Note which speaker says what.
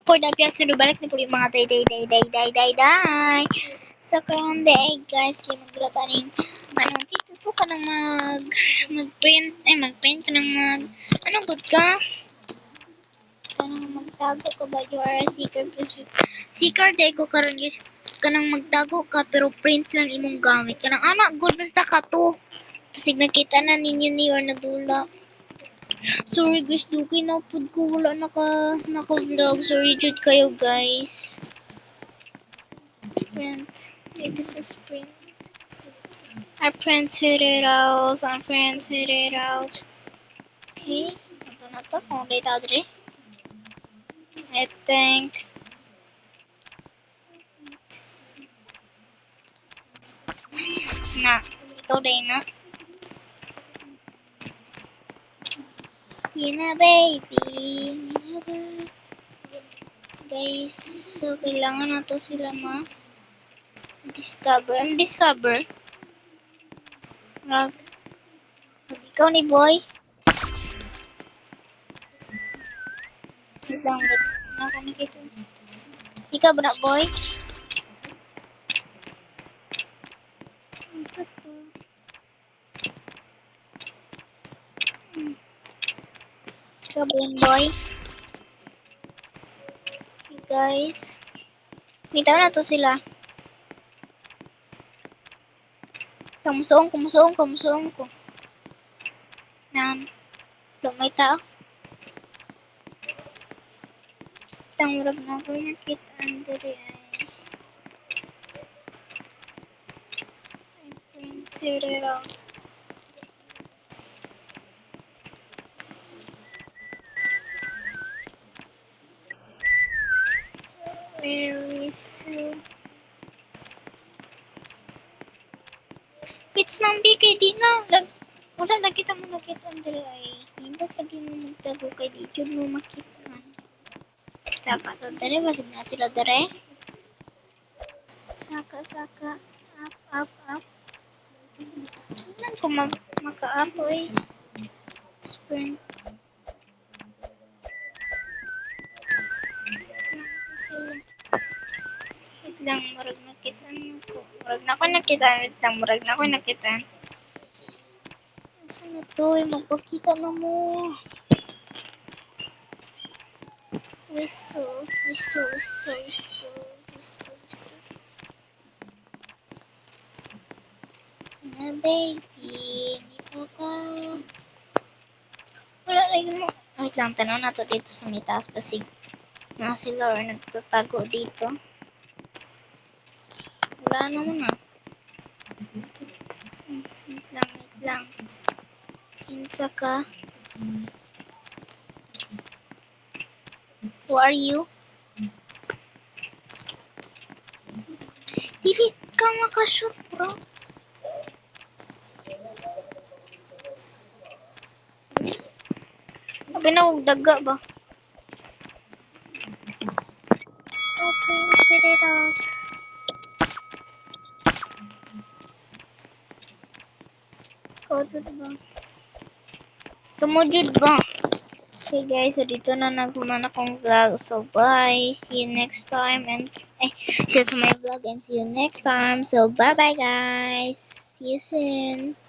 Speaker 1: For the pias na balik na po yung mga day. So, karon day, guys, kaya maglataning, tuto ka nang mag-print ka nang anong good ka? Kanang magtago ka ba? You are a seeker, please. Seeker day ko karon guys, kanang magtago ka, pero print lang imong gamit. Kanang, anak, good basta ka to. Kasi nakita na ninyo ni or nadula. Sorry guys, dugay na pud ko wala naka-vlog. Sorry jud kayo guys. Sprint. It is a sprint. Our friends hit it out. Okay. Ito na to. Kung ulit out rin. I think. Na. Ikaw din na. Yina baby. Guys, so kailangan na to sila discover. Ano discover? Rag. Ikaw ni boy. Ibang rag. Ako nakita. Ikaw ba na boy? Ito to. Ikaw ba yun boy? Okay guys. Kita na to sila. Kamusuong ko. Yan. Lumay tao. Isang murag na ko nakita andre ay. I printed it out. Very soon. Pits ng bigay di na. Wala nakita andre ay. Hindi lagi mo magtago kay di jud mo makita. Saka to dere basig na sila dere. Saka up. Tingnan ko maka-up eh. Sprint. Wait lang, murag nakita ko. Murag na ko nakita. Saan na to? Magpakita na mo. Whistle. Na baby, hindi pa. Wala lagi mo. Wait lang, tanong na to dito sa may taas pasig. Na sila or nagtatago dito. Wala naman ah. Wait lang. Kinsa ka? Who are you? Dili ka makashoot bro. Sabi na huwag daga ba? Okay, set it out. Code ba? Tumujud ba? Okay guys, so dito na nagkuman akong vlog. So bye. See you next time and share my vlog and see you next time. So bye guys. See you soon.